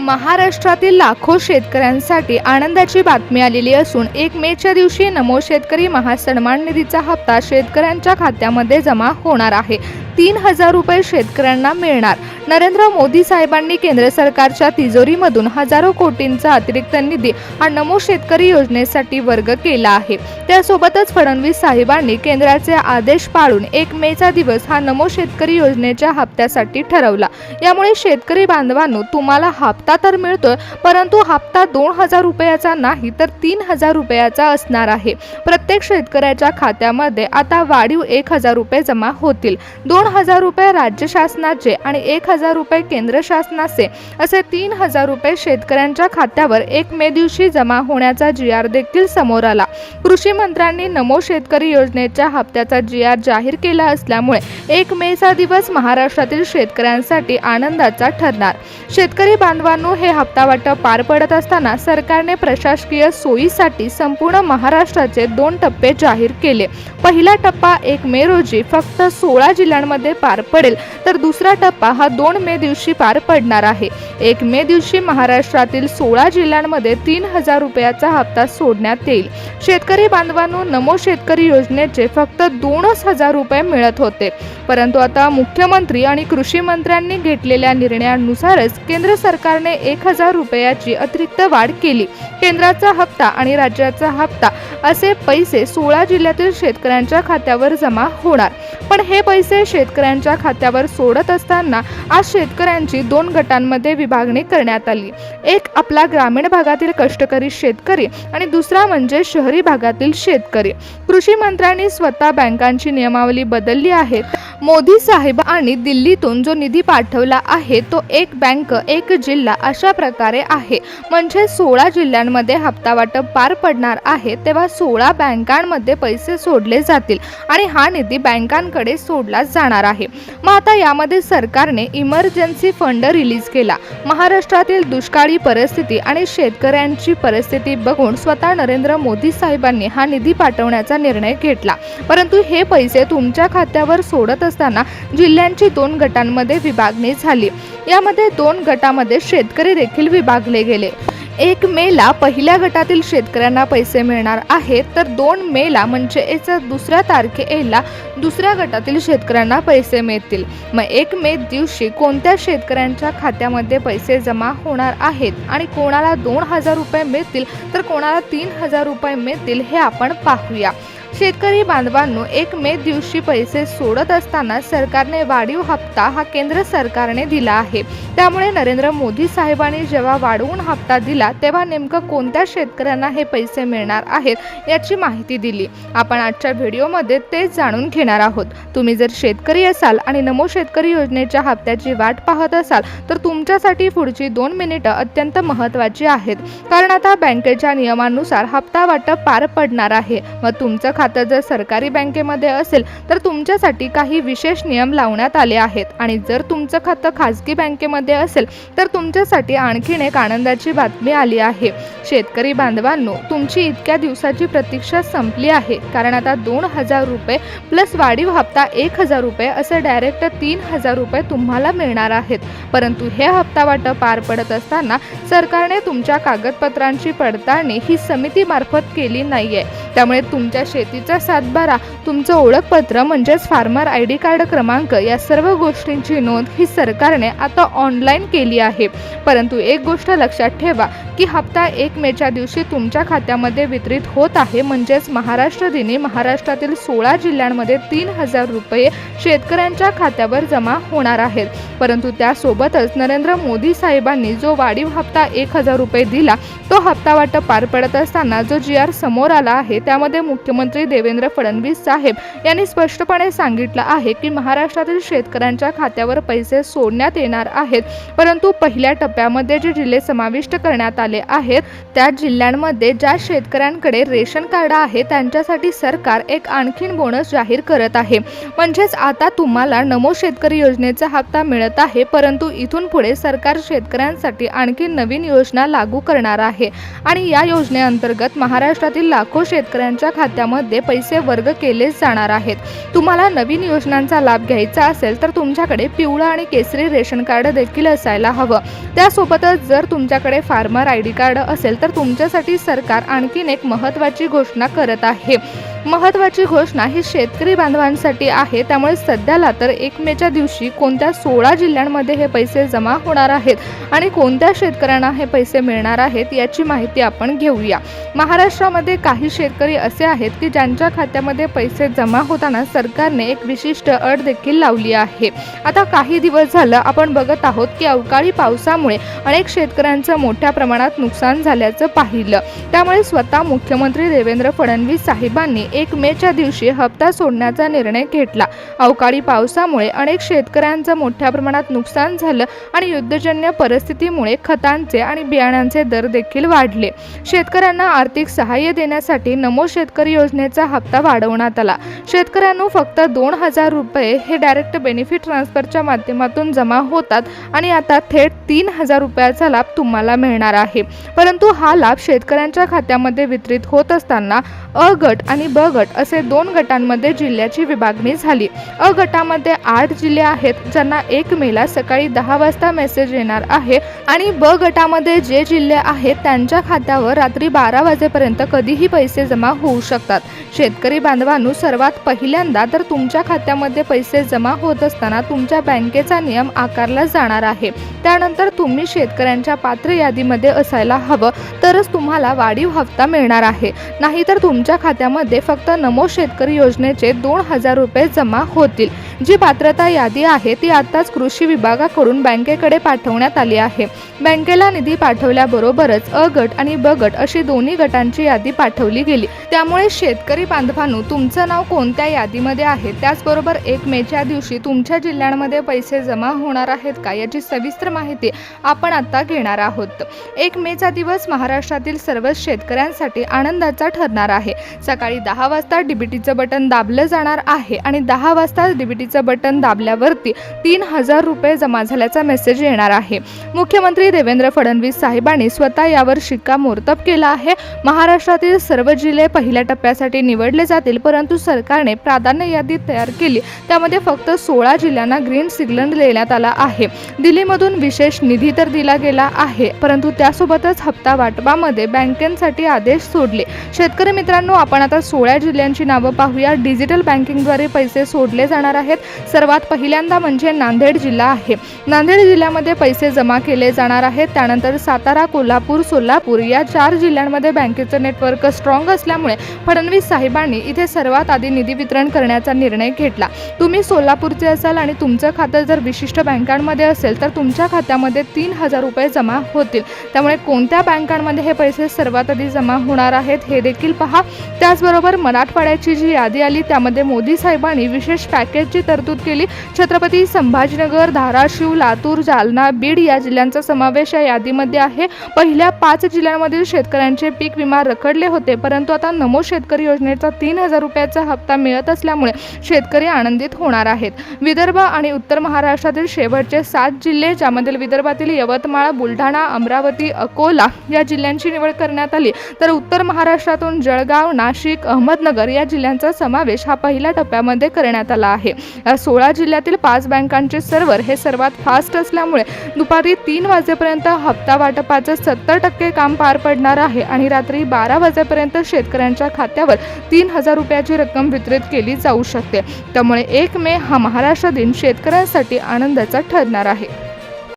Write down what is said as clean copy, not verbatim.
महाराष्ट्रातील लाखो शेतकऱ्यांसाठी आनंदाची बातमी आलेली असून 1 मेच्या दिवशी नमो शेतकरी महासन्मान निधीचा हप्ता शेतकऱ्यांच्या खात्यामध्ये जमा होणार आहे। 3,000 रुपये शेतकऱ्यांना मिळणार। नरेंद्र मोदी साहेबांनी केंद्र सरकारच्या तिजोरीमधून हजारो कोटींचा अतिरिक्त निधी हा नमो शेतकरी योजनेसाठी वर्ग केला आहे। त्यासोबतच फडणवीस साहेबांनी केंद्राचे आदेश पाळून 1 मेचा दिवस हा नमो शेतकरी योजनेच्या हप्त्यासाठी ठरवला। यामुळे शेतकरी बांधवांनो, तुम्हाला हप्ता तर मिळतोय, परंतु हप्ता 2,000 रुपयाचा नाही तर 3,000 रुपयाचा असणार आहे। प्रत्येक शेतकऱ्याच्या खात्यामध्ये आता वाढीव 1,000 रुपये जमा होतील। 2,000 रुपये राज्य शासनाचे आणि 1,000 रुपये केंद्र शासनाचे असे 3,000 रुपये शेतकऱ्यांच्या खात्यावर 1 मे दिवशी जमा होण्याचा GR देखील समोर आला। कृषी मंत्र्यांनी नमो शेतकरी योजनेच्या हप्त्याचा GR जाहीर केला असल्यामुळे 1 मेचा दिवस महाराष्ट्रातील शेतकऱ्यांसाठी आनंदाचा ठरणार। शेतकरी बांधवांनो, हे हप्ता वाटप पार पडत असताना सरकारने प्रशासकीय सोयीसाठी संपूर्ण महाराष्ट्राचे 2 टप्पे जाहीर केले। पहिला टप्पा 1 मे रोजी फक्त 16 जिल्ह्यांमध्ये पार पडेल, तर दुसरा टप्पा हा 2 मे दिवशी पार पडणार आहे। 1 मे दिवशी महाराष्ट्रातील 16 जिल्ह्यांमध्ये 3,000 रुपयाचा हप्ता सोडण्यात येईल। शेतकरी बांधवांनो, नमो शेतकरी योजनेचे फक्त 2,000 रुपये मिळत होते, परंतु आता मुख्यमंत्री आणि कृषी मंत्र्यांनी घेतलेल्या निर्णयानुसारच केंद्र सरकारने 1,000 रुपयाची अतिरिक्त वाढ केली। केंद्राचा हप्ता आणि राज्याचा हप्ता असे पैसे 16 जिल्ह्यातील शेतकऱ्यांच्या खात्यावर जमा होणार। पण हे पैसे शेतकऱ्यांच्या खात्यावर सोडत असताना आज शेतकऱ्यांची 2 गटांमध्ये विभागणी करण्यात आली। एक आपला ग्रामीण भागातील कष्टकरी शेतकरी आणि दुसरा म्हणजे शहरी भागातील शेतकरी। कृषी मंत्र्यांनी स्वतः बँकांची नियमावली बदलली आहे। मोदी साहेब आणि दिल्लीतून जो निधी पाठवला आहे तो एक बँक एक जिल्हा अशा प्रकारे आहे। म्हणजे 16 जिल्ह्यांमध्ये हप्ता वाटप पार पडणार आहे, तेव्हा 16 बँकांमध्ये पैसे सोडले जातील आणि हा निधी बँकांकडे सोडला जाणार आहे। मग आता यामध्ये सरकारने इमर्जन्सी फंड रिलीज केला। महाराष्ट्रातील दुष्काळी परिस्थिती आणि शेतकऱ्यांची परिस्थिती बघून स्वतः नरेंद्र मोदी साहेबांनी हा निधी पाठवण्याचा निर्णय घेतला। परंतु हे पैसे तुमच्या खात्यावर सोडत असताना जिल्ह्यांची 2 गटांमध्ये विभागणी झाली। यामध्ये 2 गटामध्ये शेतकरी देखील विभागले गेले। 1 मेला पहिल्या गटातील शेतकऱ्यांना पैसे मिळणार आहेत, तर 2 मेला म्हणजे याच्या दुसऱ्या तारखेला दुसऱ्या गटातील शेतकऱ्यांना पैसे मिळतील। मग 1 मे दिवशी कोणत्या शेतकऱ्यांच्या खात्यामध्ये पैसे जमा होणार आहेत आणि कोणाला 2,000 रुपये मिळतील तर कोणाला 3,000 रुपये मिळतील हे आपण पाहूया। शेतकरी बांधवांनो, 1 मे दिवशी पैसे सोडत असताना सरकारने वाढीव हप्ता हा केंद्र सरकारने दिला आहे। त्यामुळे नरेंद्र मोदी साहेबांनी जेव्हा वाढवून हप्ता दिला तेव्हा नेमकं कोणत्या शेतकऱ्यांना हे पैसे मिळणार आहेत याची माहिती दिली। आपण आजच्या व्हिडिओमध्ये तेच जाणून घेणार आहोत। तुम्ही जर शेतकरी असाल आणि नमो शेतकरी योजनेच्या हप्त्याची वाट पाहत असाल तर तुमच्यासाठी पुढची 2 मिनिटं अत्यंत महत्त्वाची आहेत, कारण आता बँकेच्या नियमानुसार हप्ता वाटप पार पडणार आहे। मग तुमचं खातं जर सरकारी बँकेमध्ये असेल तर तुमच्यासाठी काही विशेष नियम लावण्यात आले आहेत आणि जर तुमचं खातं खाजगी बँकेमध्ये असेल तर तुमच्यासाठी आणखीन एक आनंदाची बातमी आली आहे। शेतकरी बांधवांनो, तुमची इतक्या दिवसाची प्रतीक्षा संपली आहे, कारण आता 2,000 रुपये प्लस वाढीव हप्ता 1,000 रुपये असे डायरेक्ट 3,000 रुपये तुम्हाला मिळणार आहेत। परंतु हे हप्ता वाटप पार पडत असताना सरकारने तुमच्या कागदपत्रांची पडताळणी ही समितीमार्फत केली नाहीये। त्यामुळे तुमच्या शेतीचा सातबारा, तुमचं ओळखपत्र म्हणजेच फार्मर ID कार्ड क्रमांक या सर्व गोष्टींची नोंद ही सरकारने आता ऑनलाईन केली आहे। परंतु एक गोष्ट लक्षात ठेवा की हप्ता 1 मेच्या दिवशी तुमच्या खात्यामध्ये वितरित होत आहे। म्हणजेच महाराष्ट्र दिनी महाराष्ट्रातील 16 जिल्ह्यांमध्ये 3,000 रुपये शेतकऱ्यांच्या खात्यावर जमा होणार आहेत। परंतु त्यासोबतच नरेंद्र मोदी साहेबांनी जो वाढीव हप्ता 1,000 रुपये दिला तो हप्ता वाटप पार पडत असताना जो GR समोर आला आहे त्यामध्ये मुख्यमंत्री देवेंद्र फडणवीस साहेब यांनी स्पष्टपणे सांगितलं आहे की महाराष्ट्रातील शेतकऱ्यांच्या खात्यावर पैसे सोडण्यात येणार आहेत, परंतु पहिल्या टप्प्यामध्ये जे जिल्हे समाविष्ट करण्यात आले आहेत त्या जिल्ह्यांमध्ये ज्या शेतकऱ्यांकडे रेशन कार्ड आहे त्यांच्यासाठी सरकार एक आणखीन बोनस जाहीर करत आहे। म्हणजेच आता तुम्हाला नमो शेतकरी योजनेचा हप्ता मिळत आहे, परंतु इथून पुढे सरकार शेतकऱ्यांसाठी आणखी नवीन योजना लागू करणार आहे आणि या योजनेअंतर्गत महाराष्ट्रातील लाखो शेतकऱ्यांच्या खात्यामध्ये खात्यामध्ये पैसे वर्ग केले जाणार आहेत। तुम्हाला नवीन योजनांचा लाभ घ्यायचा असेल तर तुमच्याकडे पिवळं आणि केसरी रेशन कार्ड देखील असायला हवं। त्यासोबतच जर तुमच्याकडे फार्मर आयडी कार्ड असेल तर तुमच्यासाठी सरकार आणखीन एक महत्त्वाची घोषणा करत आहे। महत्त्वाची घोषणा ही शेतकरी बांधवांसाठी आहे। त्यामुळे सध्याला तर 1 मेच्या दिवशी कोणत्या 16 जिल्ह्यांमध्ये हे पैसे जमा होणार आहेत आणि कोणत्या शेतकऱ्यांना हे पैसे मिळणार आहेत याची माहिती आपण घेऊया। महाराष्ट्रामध्ये काही शेतकरी असे आहेत की ज्यांच्या खात्यामध्ये पैसे जमा होताना सरकारने एक विशिष्ट अट देखील लावली आहे। आता काही दिवस झालं आपण बघत आहोत की अवकाळी पावसामुळे अनेक शेतकऱ्यांचं मोठ्या प्रमाणात नुकसान झाल्याचं पाहिलं। त्यामुळे स्वतः मुख्यमंत्री देवेंद्र फडणवीस साहेबांनी 1 मेच्या दिवशी हप्ता सोडण्याचा निर्णय घेतला। अवकाळी पावसामुळे अनेक शेतकऱ्यांचं मोठ्या प्रमाणात नुकसान झालं आणि युद्धजन्य परिस्थितीमुळे खतांचे आणि बियाण्यांचे दर देखील वाढले। शेतकऱ्यांना आर्थिक सहाय्य देण्यासाठी नमो शेतकरी योजनेचा हप्ता वाढवण्यात आला। शेतकऱ्यांना फक्त 2000 रुपये हे डायरेक्ट बेनिफिट ट्रान्सफरच्या माध्यमातून जमा होतात आणि आता थेट 3000 रुपयाचा लाभ तुम्हाला मिळणार आहे। परंतु हा लाभ शेतकऱ्यांच्या खात्यामध्ये वितरित होत असताना अ गट आणि ब गट असे 2 गटांमध्ये जिल्ह्याची विभागणी झाली। अ गटामध्ये 8 जिल्हे आहेत ज्यांना 1 मेला सकाळी 10 वाजता मेसेज येणार आहे आणि ब गटामध्ये जे जिल्हे आहेत त्यांच्या खात्यावर रात्री 12 वाजेपर्यंत कधीही पैसे जमा होऊ शकतात। शेतकरी बांधवांनो, सर्वात पहिल्यांदा तर तुमच्या खात्यामध्ये पैसे जमा होत असताना तुमच्या बँकेचा नियम आकारला जाणार आहे। त्यानंतर तुम्ही शेतकऱ्यांच्या पात्र यादीमध्ये असायला हवं, तरच तुम्हाला वाढीव हप्ता मिळणार आहे। नाहीतर तुमच्या खात्यामध्ये फक्त नमो शेतकरी योजनेचे 2000 रुपये जमा होतील। जी पात्रता यादी आहे ती आताच कृषी विभागाकडून बँकेकडे पाठवण्यात आली आहे। बँकेला निधी पाठवल्याबरोबरच अ गट आणि ब गट अशी दोन्ही गटांची यादी पाठवली गेली। त्यामुळे शेतकरी बांधवांनो, तुमचं नाव कोणत्या यादीमध्ये आहे, त्याचबरोबर 1 मेच्या दिवशी तुमच्या जिल्ह्यांमध्ये पैसे जमा होणार आहेत का याची सविस्तर माहिती आपण आता घेणार आहोत। 1 मेचा दिवस महाराष्ट्रातील सर्व शेतकऱ्यांसाठी आनंदाचा ठरणार आहे। सकाळी 10 वाजता डीबीटीचं बटन दाबलं जाणार आहे आणि 10 वाजता डीबीटीचं बटन दाबल्यावरती 3000 रुपये जमा झाल्याचा मेसेज येणार आहे। मुख्यमंत्री देवेंद्र फडणवीस साहेबांनी स्वतः यावर शिक्कामोर्तब केला आहे। महाराष्ट्रातील सर्व जिल्हे पहिल्या टप्प्यासाठी निवडले जातील, परंतु सरकारने प्राधान्य यादी तयार केली। त्यामध्ये फक्त 16 जिल्ह्यांना ग्रीन सिग्नल देण्यात आला आहे। दिल्लीमधून विशेष निधी तर दिला गेला आहे, परंतु त्यासोबतच हप्ता वाटपामध्ये बँकेसाठी आदेश सोडले। शेतकरी मित्रांनो, आपण आता 16 जिल्ह्यांची नावं पाहूया। डिजिटल बँकिंगद्वारे पैसे सोडले जाणार आहेत। सर्वात पहिल्यांदा म्हणजे नांदेड जिल्हा आहे। नांदेड जिल्ह्यामध्ये पैसे जमा केले जाणार आहेत। त्यानंतर सातारा, कोल्हापूर, सोलापूर या 4 जिल्ह्यांमध्ये बँकेचं नेटवर्क स्ट्रॉंग असल्यामुळे फडणवीस साहेबांनी इथे सर्वात आधी निधी वितरण करण्याचा निर्णय घेतला। तुम्ही सोलापूरचे असाल आणि तुमचं खातं जर विशिष्ट बँकांमध्ये असेल तर तुमच्या खात्यामध्ये 3000 रुपये जमा होतील। त्यामुळे कोणत्या बँकांमध्ये हे पैसे सर्वात आधी जमा होणार आहेत हे देखील पहा। त्याचबरोबर मराठवाड्याची जी यादी आली त्यामध्ये मोदी साहेबांनी विशेष पॅकेजची तरतूद केली। छत्रपती संभाजीनगर, धाराशिव, लातूर, जालना, बीड या जिल्ह्यांचा समावेश या यादीमध्ये आहे। पहिल्या 5 जिल्ह्यांमधील शेतकऱ्यांचे पीक विमा रखडले होते, परंतु आता नमो शेतकरी योजनेचा 3000 रुपयाचा हप्ता मिळत असल्यामुळे शेतकरी आनंदित होणार आहेत। विदर्भ आणि उत्तर महाराष्ट्रातील शेवटचे 7 जिल्हे, ज्यामधील विदर्भातील यवतमाळ, बुलढाणा, अमरावती, अकोला या जिल्ह्यांची निवड करण्यात आली, तर उत्तर महाराष्ट्रातून जळगाव, नाशिक, अहमदनगर या जिल्ह्यांचा समावेश हा पहिल्या टप्प्यामध्ये करण्यात आला आहे। या 16 जिल्ह्यातील 5 बँकांचे सर्व्हर हे सर्वात फास्ट असल्यामुळे दुपारी 3 वाजेपर्यंत हप्ता वाटपाचं 70% काम पार पडणार आहे आणि रात्री 12 वाजेपर्यंत शेतकऱ्यांच्या खात्यावर 3000 रुपयाची रक्कम वितरित केली जाऊ शकते। त्यामुळे 1 मे हा महाराष्ट्र दिन शेतकऱ्यांसाठी आनंदाचा ठरणार आहे।